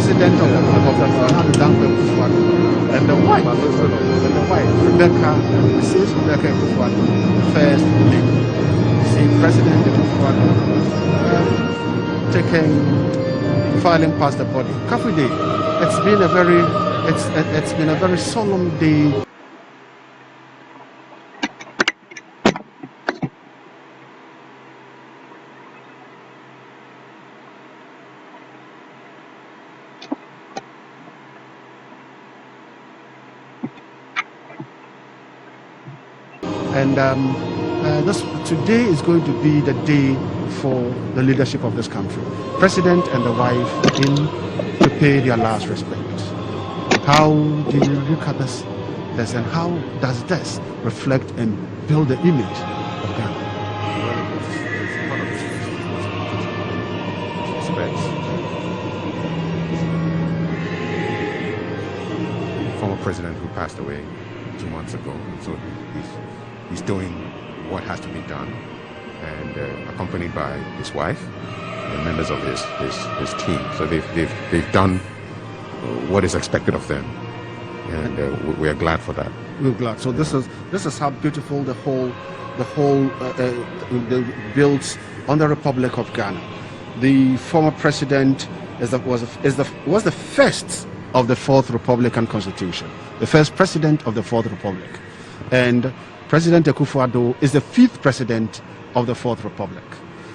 president of the downplay Kufuor, and the wife, Rebecca, Mrs. Rebecca Kufuor, first lady. See, President Kufuor filing past the body. Kafu Day. It's been a very solemn day. And today is going to be the day for the leadership of this country. President and the wife in to pay their last respect. How do you look at this and how does this reflect and build the image of Ghana? Former president who passed away 2 months ago, so he's doing what has to be done, and accompanied by his wife and members of his team. So they've done what is expected of them, and we are glad for that. We're glad. So this is how beautiful the whole builds on the Republic of Ghana. The former president was the first of the Fourth Republican Constitution, the first president of the Fourth Republic, and President Kufuor is the fifth president of the Fourth Republic.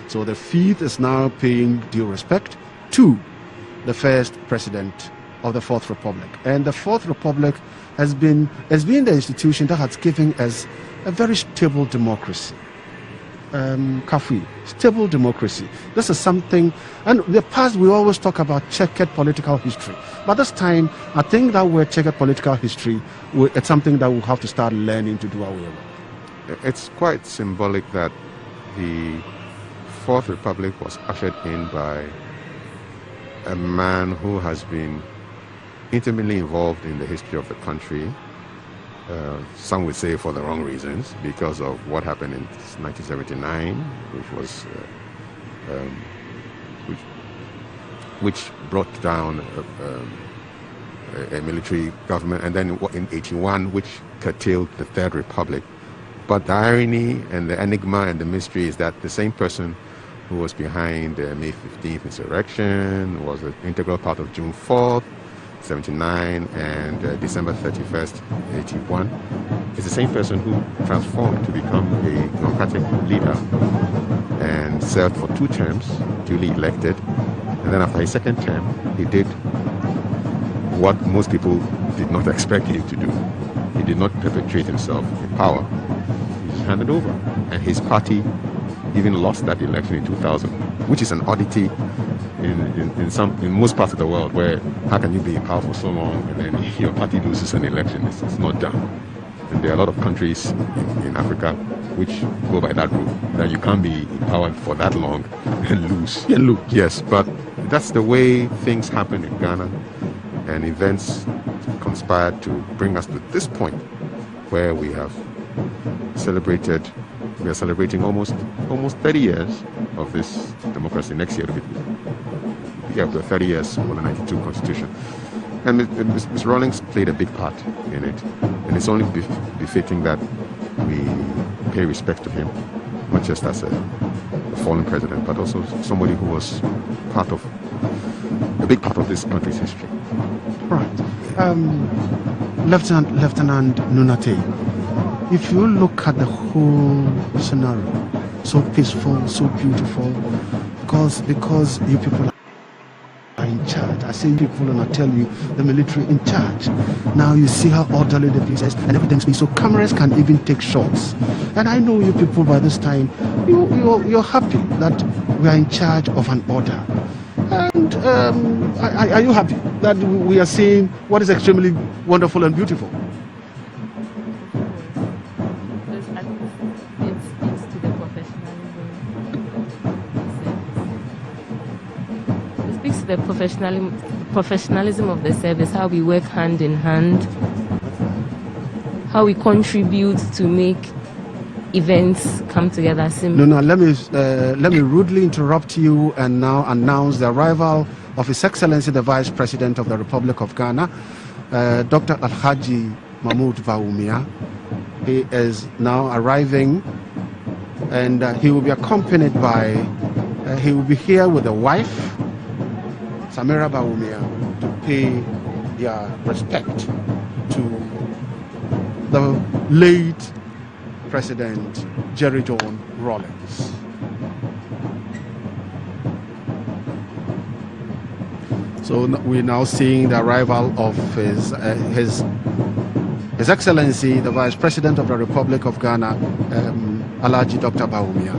So the fifth is now paying due respect to the first president of the Fourth Republic. And the Fourth Republic has been the institution that has given us a very stable democracy. Stable democracy. This is something, and in the past we always talk about checkered political history. But this time, I think that word checkered political history, it's something that we'll have to start learning to do away with. It's quite symbolic that the Fourth Republic was ushered in by a man who has been intimately involved in the history of the country. Some would say for the wrong reasons, because of what happened in 1979, which brought down a military government, and then in 81, which curtailed the Third Republic. But the irony and the enigma and the mystery is that the same person who was behind the May 15th insurrection was an integral part of June 4th, 79 and December 31st, 81, is the same person who transformed to become a democratic leader and served for 2 terms, duly elected. And then after his second term, he did what most people did not expect him to do. He did not perpetuate himself in power. He just handed over. And his party even lost that election in 2000, which is an oddity in most parts of the world, where how can you be in power for so long and then your party loses an election? It's not done. And there are a lot of countries in Africa which go by that rule, that you can't be in power for that long and lose. Yes, but that's the way things happen in Ghana, and events conspired to bring us to this point where we are celebrating almost 30 years of this democracy. Next year, the 30 years for the 92 Constitution. And Ms. Rawlings played a big part in it. And it's only befitting that we pay respect to him, not just as a fallen president, but also somebody who was a big part of this country's history. Right. Lieutenant Nunate, if you look at the whole scenario, so peaceful, so beautiful, because you people are in charge. I say people and I tell you, the military in charge. Now you see how orderly the place is and everything's been, so cameras can even take shots. And I know you people by this time, you're happy that we are in charge of an order. And are you happy that we are seeing what is extremely wonderful and beautiful? The professionalism of the service, how we work hand in hand, how we contribute to make events come together. No, let me rudely interrupt you and now announce the arrival of His Excellency the Vice President of the Republic of Ghana, Dr. Alhaji Mahmoud Bawumia. He is now arriving, and he will be accompanied by, he will be here with the wife, Samira Bawumia, to pay their respect to the late President Jerry John Rawlings. So we're now seeing the arrival of His Excellency, the Vice President of the Republic of Ghana, Alhaji Dr. Bawumia.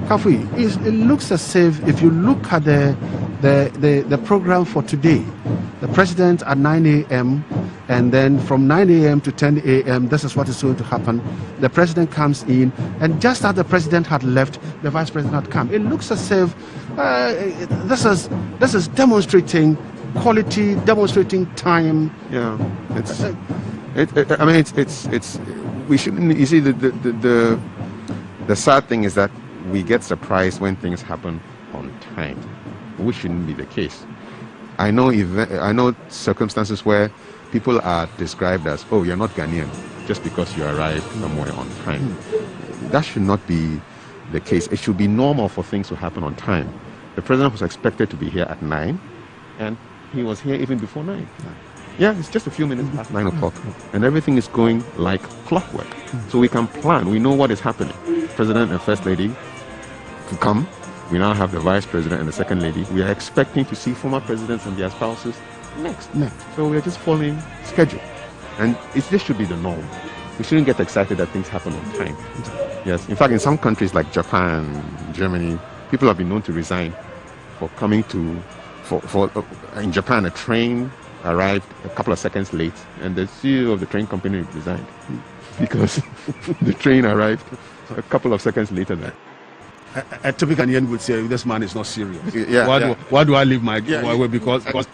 Kafui, it looks as if you look at the program for today, the President at 9 a.m., and then from 9 a.m. to 10 a.m., this is what is going to happen. The President comes in, and just as the President had left, the Vice President had come. It looks as if this is demonstrating quality, demonstrating time. Yeah, it's we shouldn't. You see, the sad thing is that we get surprised when things happen on time, which shouldn't be the case. I know circumstances where people are described as, oh, you're not Ghanaian just because you arrived somewhere on time. That should not be the case. It should be normal for things to happen on time. The President was expected to be here at 9, and he was here even before 9. Yeah, it's just a few minutes past 9 o'clock, and everything is going like clockwork. So we can plan. We know what is happening. President and First Lady to come. We now have the Vice President and the Second Lady. We are expecting to see former presidents and their spouses next. So we are just following schedule, and this should be the norm. We shouldn't get excited that things happen on time. Yes, in fact, in some countries like Japan, Germany, people have been known to resign for coming to. In Japan, a train arrived a couple of seconds late, and the CEO of the train company resigned because the train arrived a couple of seconds later than. A typical Ghanaian would say, "This man is not serious. Yeah, why do I leave my way because the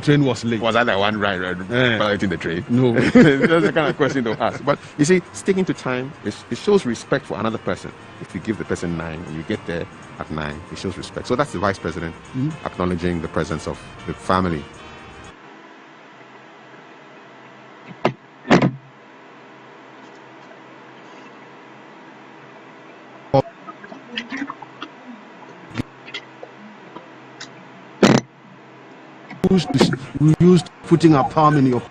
train was late? Was I the one piloting the train? No, that's the kind of question they'll ask. But you see, sticking to time, it shows respect for another person. If you give the person 9 and you get there at 9, it shows respect. So that's the Vice President acknowledging the presence of the family. We used putting our palm in your,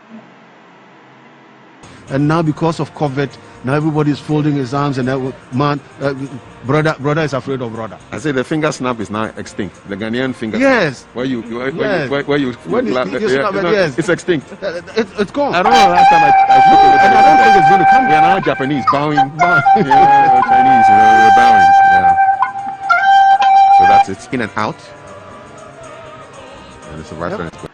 and now because of COVID, now everybody is folding his arms, and brother is afraid of brother. I say the finger snap is now extinct. The Ghanaian finger. Yes. Where you yes, it's extinct. It's gone. I don't know last time I spoke with and I don't think it's going to come. We are now Japanese bowing. Yeah, Chinese, we're bowing. Yeah. So that's it's in and out. And it's a Vice President.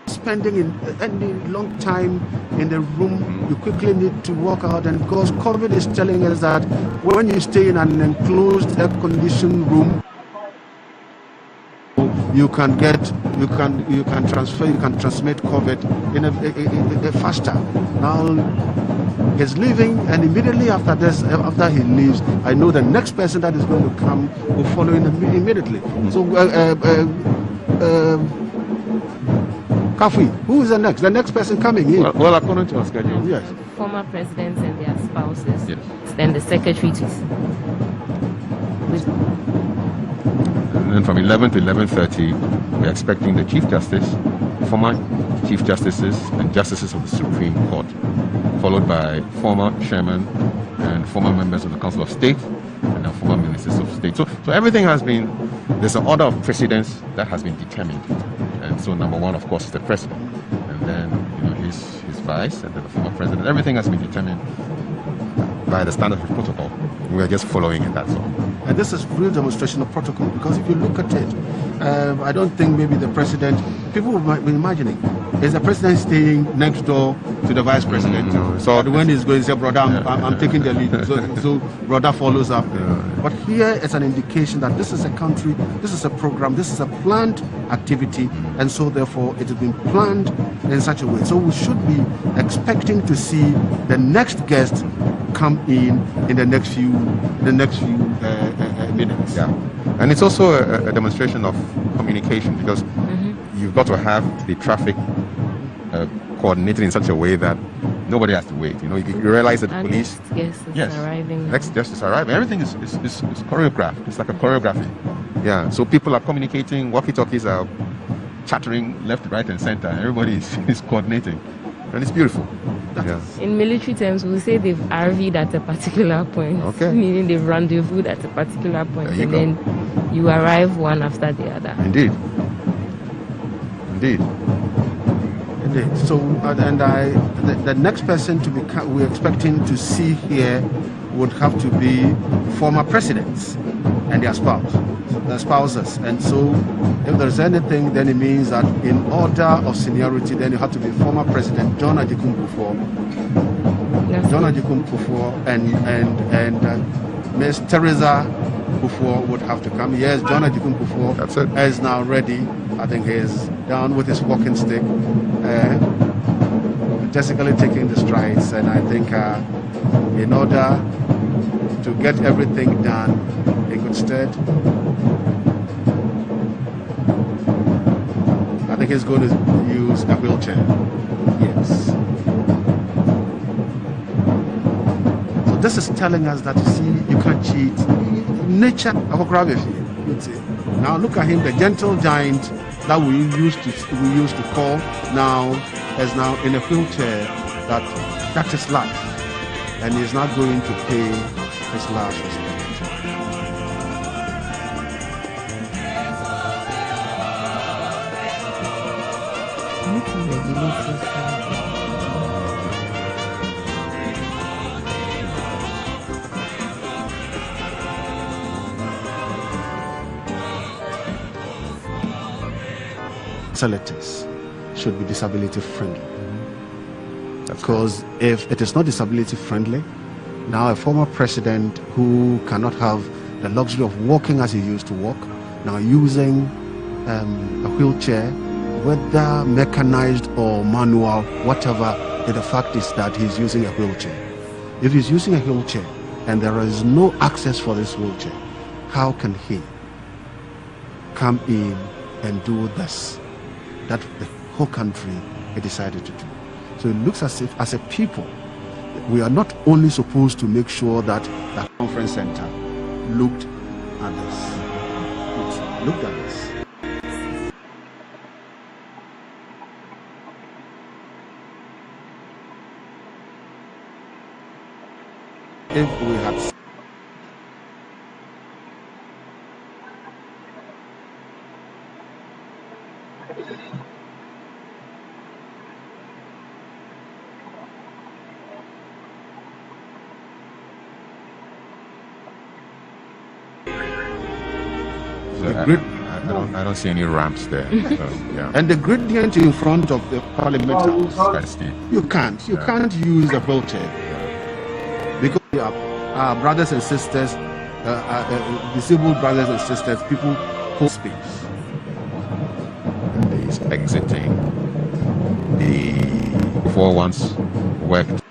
Spending any long time in the room, you quickly need to walk out, and because COVID is telling us that when you stay in an enclosed, air-conditioned room, you can transmit COVID in a faster. Now he's leaving, and immediately after he leaves, I know the next person that is going to come will follow him immediately. So Kafui, who is the next? The next person coming in? Well, according to our schedule, yes. Former presidents and their spouses. Yes. Then the secretaries. And then from 11 to 11:30, we're expecting the Chief Justice, former Chief Justices, and Justices of the Supreme Court, followed by former Chairman and former members of the Council of State, and then former Ministers of State. So everything has been, there's an order of precedence that has been determined. And so number one, of course, is the President, and then his Vice, and then the former President. Everything has been determined by the standards of protocol. We are just following it, that's all. And this is real demonstration of protocol, because if you look at it, I don't think maybe the president, people might be imagining, is the president staying next door to the vice president? No. So when he's going to say, brother, I'm taking the lead. So brother follows up. But here it's an indication that this is a country, this is a program, this is a planned activity, and so therefore it has been planned in such a way. So we should be expecting to see the next guest come in the next few minutes. Yeah, and it's also a demonstration of communication, because you've got to have the traffic coordinated in such a way that nobody has to wait. You know, you realize that the police. Yes, arriving. Next guest is arriving. Everything is choreographed. It's like a choreography. Yeah. So people are communicating. Walkie-talkies are chattering left, right, and center. Everybody is coordinating, and it's beautiful. Yeah. In military terms, we'll say they've RV'd at a particular point. Okay. Meaning they've rendezvoused at a particular point, There you and go. then you arrive one after the other. Indeed. So, the next person to be we're expecting to see here would have to be former presidents and their spouses. And so, if there's anything, then it means that in order of seniority, then you have to be former President John Agyekum Kufuor, and Miss Teresa Kufuor would have to come. Yes, John Agyekum Kufuor That's it. is now ready. I think he's down with his walking stick, majestically taking the strides. And I think in order to get everything done in good stead, I think he's going to use a wheelchair. Yes. So this is telling us that, you see, you can't cheat. Nature of a crab, you'd say. Now look at him, the gentle giant that we used to call, now is now in a wheelchair. That is life, and he's not going to pay his last respect. Facilities should be disability friendly. Because if it is not disability friendly, now a former president who cannot have the luxury of walking as he used to walk, now using a wheelchair, whether mechanized or manual, whatever, the fact is that he's using a wheelchair. If he's using a wheelchair and there is no access for this wheelchair, how can he come in and do this that the whole country decided to do? So it looks as if, as a people, we are not only supposed to make sure that the conference center looked at this. Looked at this. If we had I don't see any ramps there. So, yeah. and the gradient in front of the parliament house, Quite steep. you can't use a wheelchair because we are brothers and sisters, disabled brothers and sisters, people hold space. And he's exiting. The four once worked.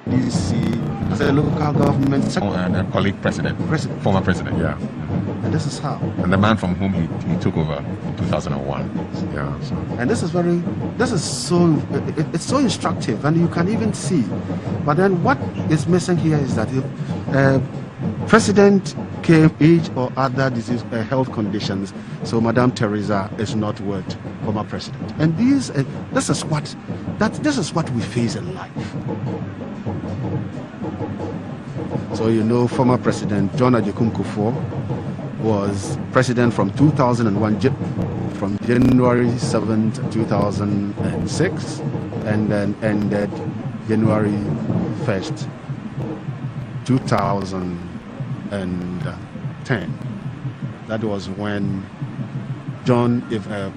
DC as a local government And a colleague president, former president, yeah. and this is how. And the man from whom he took over in 2001. Yeah. So. And this is so, it's so instructive, and you can even see. But then what is missing here is that if president came age or other disease health conditions, so Madame Teresa is not worth former president. And this is what we face in life. So former President John Agyekum Kufuor was president from 2001, from January 7th, 2006, and then ended January 1st, 2010. That was when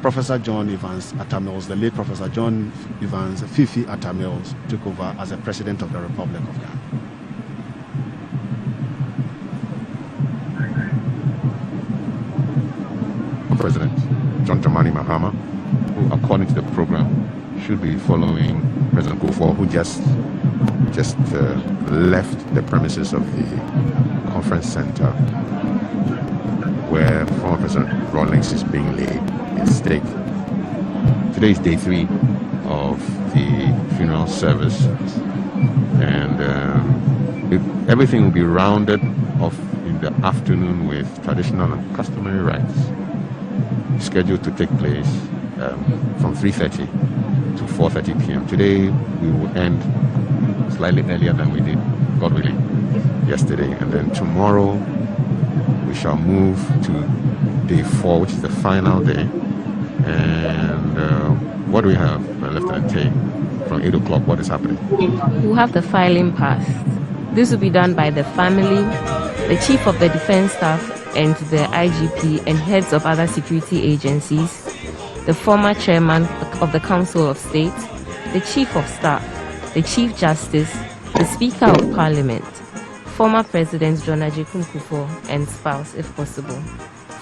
Professor John Evans Atamils, the late Professor John Evans Fifi Atamils, took over as the President of the Republic of Ghana. President John Dramani Mahama, who, according to the program, should be following President Kufuor, who just left the premises of the conference center where former President Rawlings is being laid in stake. Today is day 3 of the funeral service, and everything will be rounded off in the afternoon with traditional and customary rites scheduled to take place from 3:30 to 4:30 p.m. Today we will end slightly earlier than we did, God willing, yesterday, and then tomorrow we shall move to day 4, which is the final day. And what do we have, Lieutenant Tay? From 8 o'clock, what is happening? We'll have the filing past. This will be done by the family, the Chief of the Defense Staff, and the IGP and heads of other security agencies, the former chairman of the Council of State, the Chief of Staff, the Chief Justice, the Speaker of Parliament, former President John Agyekum Kufuor and spouse, if possible,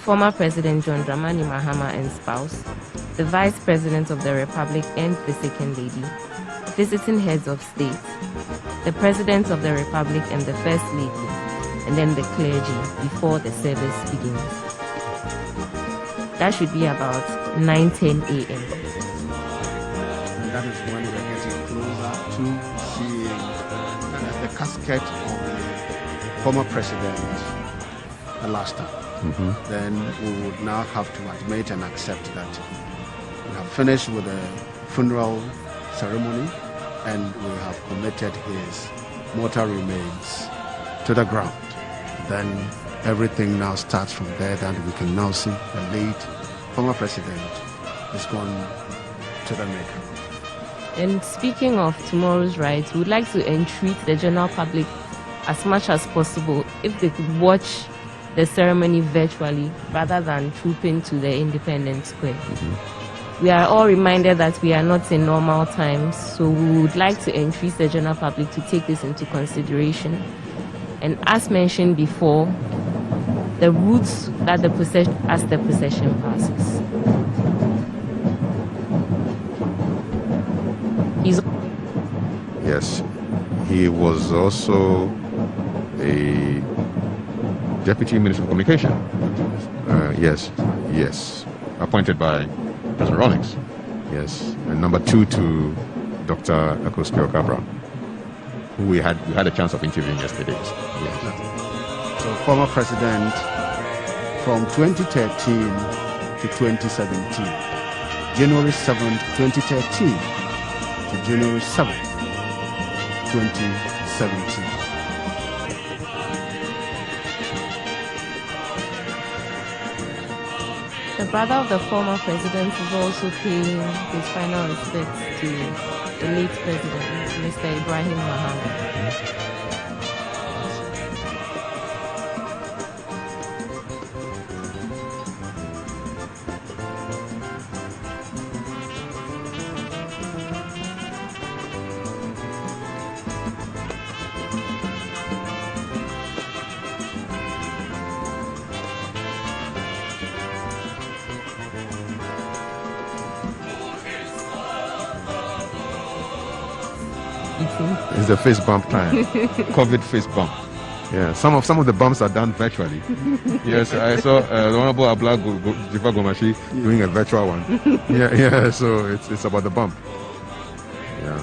former President John Dramani Mahama and spouse, the Vice President of the Republic and the Second Lady, visiting heads of state, the President of the Republic and the First Lady, and then the clergy before the service begins. That should be about 9:10 a.m. That is when we're getting closer to seeing the casket of the former president the last time. Then we would now have to admit and accept that we have finished with the funeral ceremony and we have committed his mortal remains to the ground. Then everything now starts from there, that we can now see the late former president is gone to the maker. And speaking of tomorrow's rites, we would like to entreat the general public as much as possible if they could watch the ceremony virtually rather than trooping to the Independence Square. We are all reminded that we are not in normal times, so we would like to entreat the general public to take this into consideration. And as mentioned before, the routes that the procession passes. Yes, he was also a Deputy Minister of Communication. Yes, appointed by President Rawlings. Yes, and number 2 to Dr. Akosua Cabral, who we had a chance of interviewing yesterday. Yes. So former president from 2013 to 2017, January 7th, 2013 to January 7th, 2017. The brother of the former president is also paying his final respects to the late president, Mr. Ibrahim Mahama. It's the face bump time. COVID face bump. Yeah, some of the bumps are done virtually. Yes, I saw the Honorable Abla Jifa Gomashi doing a virtual one. Yeah. So it's about the bump. Yeah.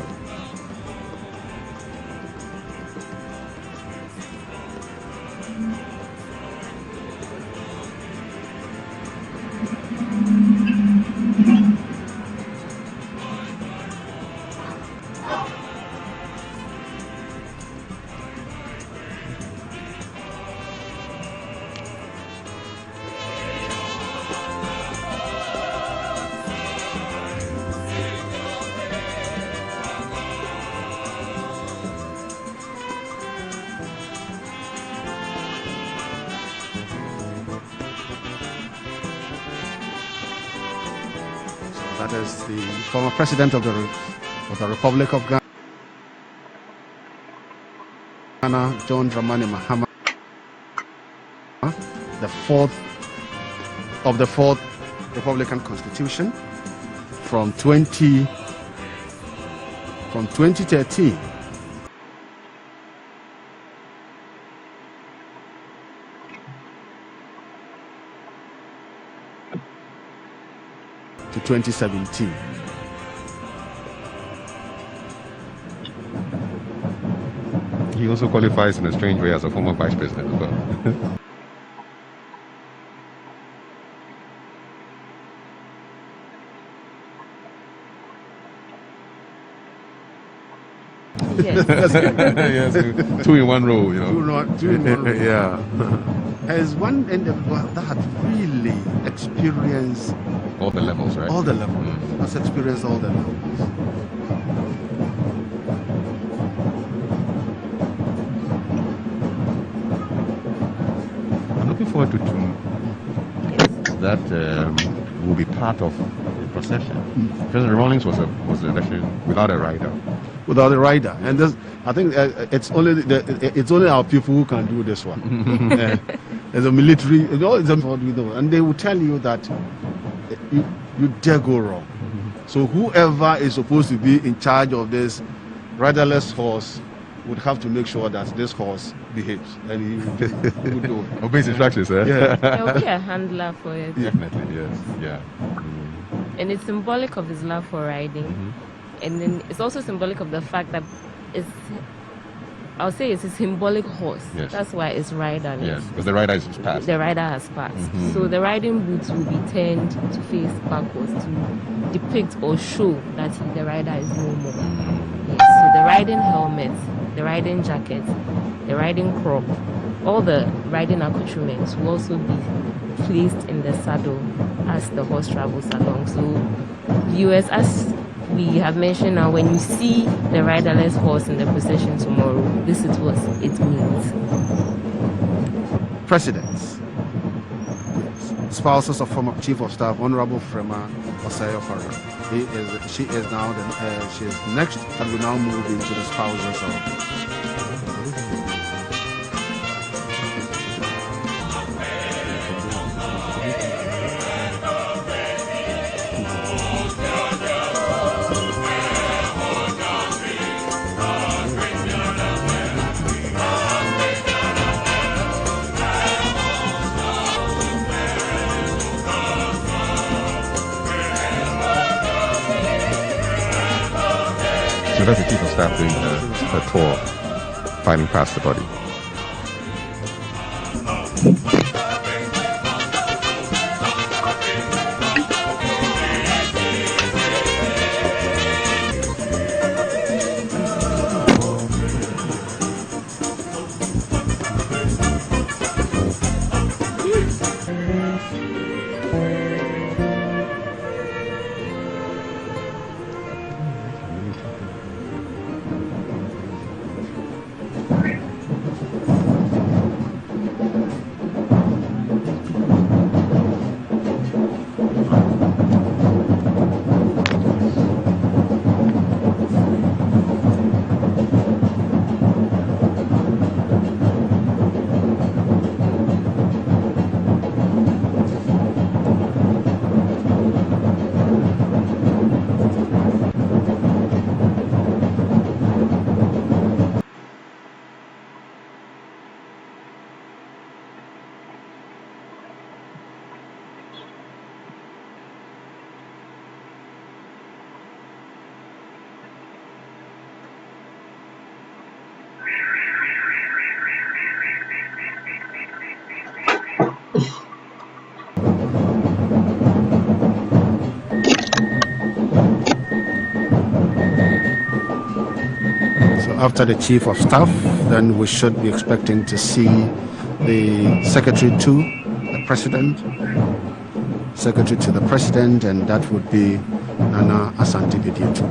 That is the former president of the Republic of Ghana, John Dramani Mahama, the fourth of the fourth Republican Constitution from 2013. To 2017. He also qualifies in a strange way as a former vice president as well. Yes. Yes, two in one row, you know. Two in one row. Yeah. As one individual that had really experienced All the levels, right? all the levels. Has experienced all the levels. I'm looking forward to that will be part of the procession. President Rawlings was elected without a rider. Without a rider, and this, I think it's only our people who can do this one. There's a military, and they will tell you that you dare go wrong. So whoever is supposed to be in charge of this riderless horse would have to make sure that this horse behaves, and he will do it. Obeys instructions, eh? Yeah. There will be a handler for it. Definitely, yes. Yeah. And it's symbolic of his love for riding. And then it's also symbolic of the fact that I'll say it's a symbolic horse. Yes. That's why it's riderless. Yes, because the rider is passed. The rider has passed. So the riding boots will be turned to face backwards to depict or show that the rider is no more. Yes. So the riding helmet, the riding jacket, the riding crop, all the riding accoutrements will also be placed in the saddle as the horse travels along. So viewers, as we have mentioned now, when you see the riderless horse in the procession tomorrow, this is what it means. Presidents, spouses of former Chief of Staff, Honorable Frema Osayofara. She is now she is next, and we now move into the spouses of. So that's the Chief of Staff doing the tour, filing past the body. After the Chief of Staff, then we should be expecting to see the Secretary to the President, Secretary to the President, and that would be Nana Asante Bediatu.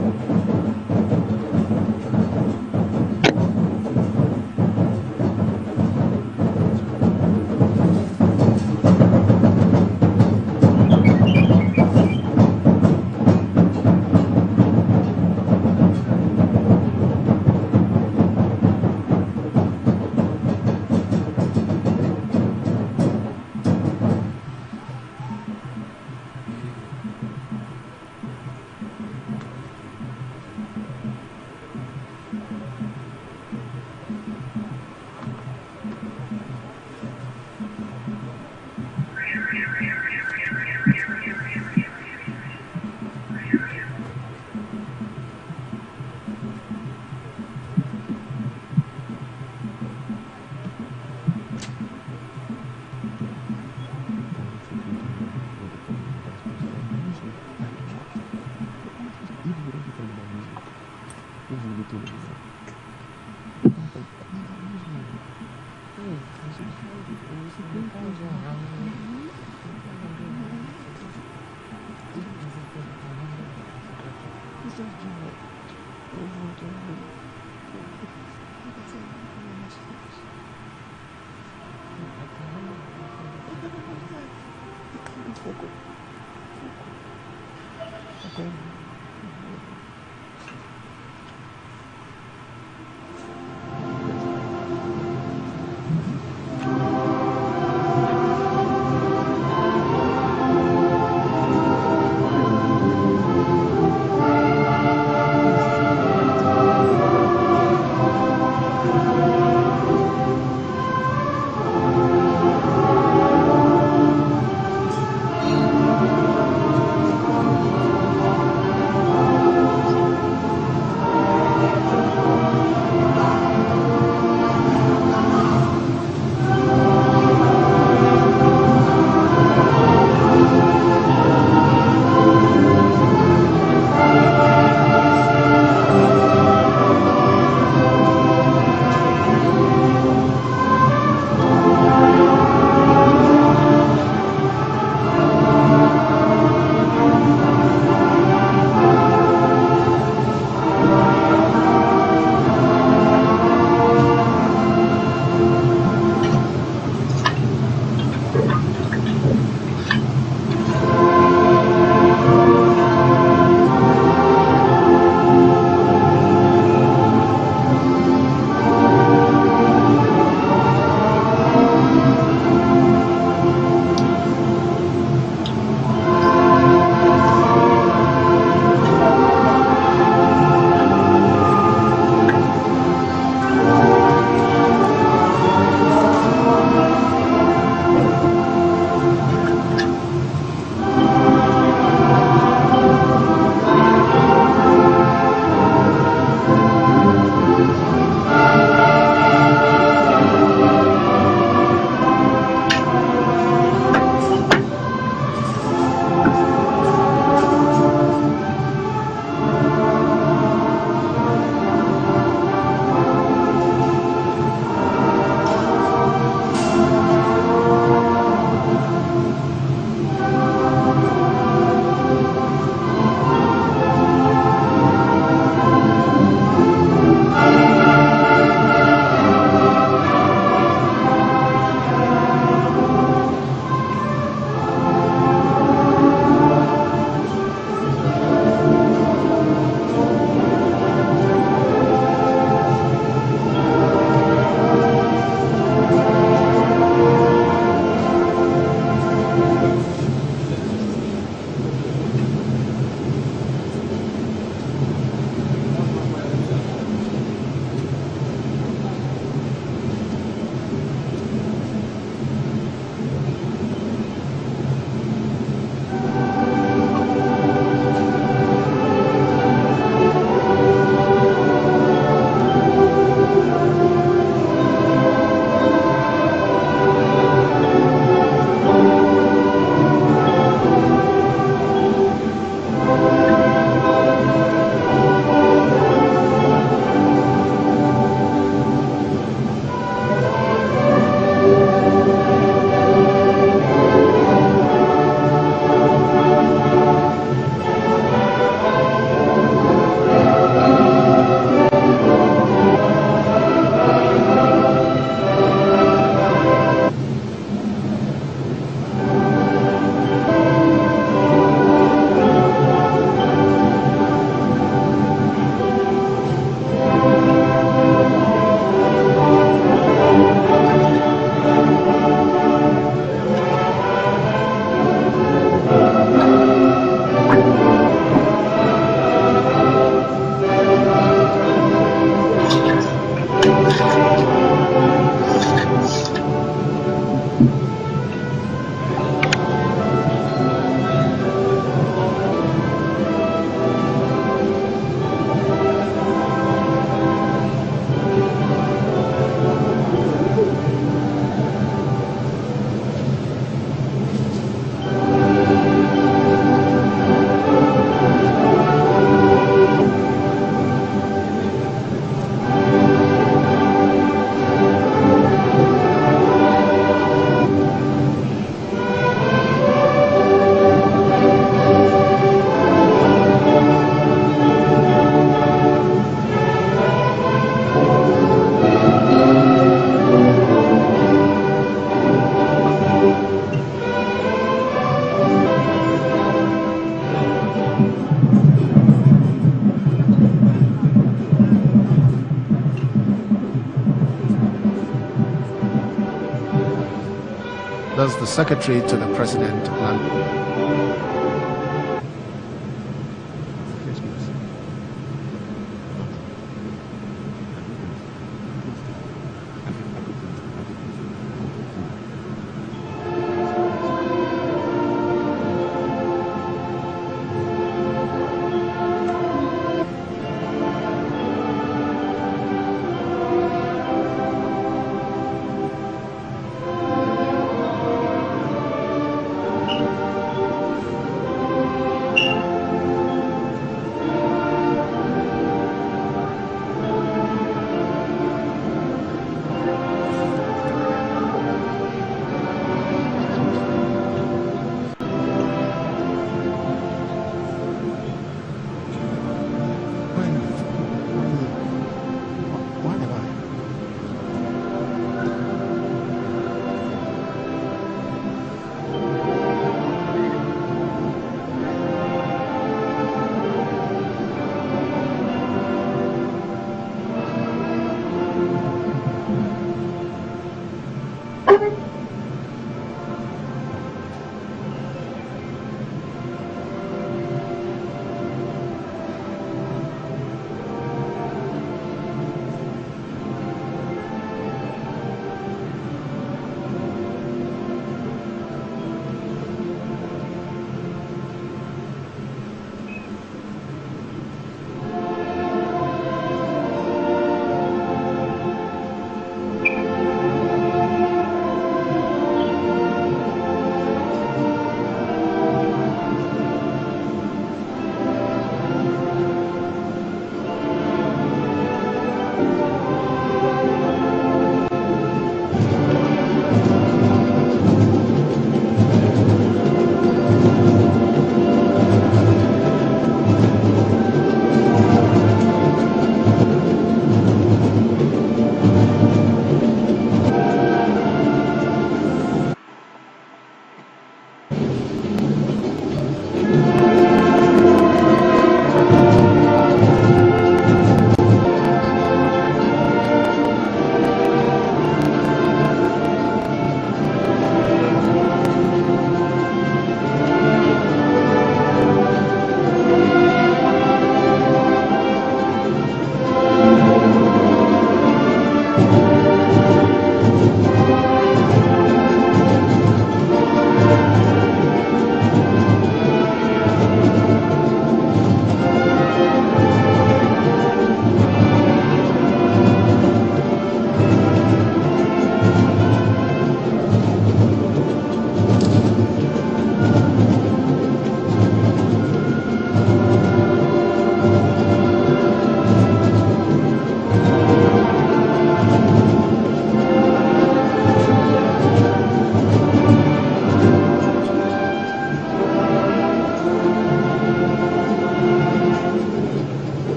the secretary to the president, and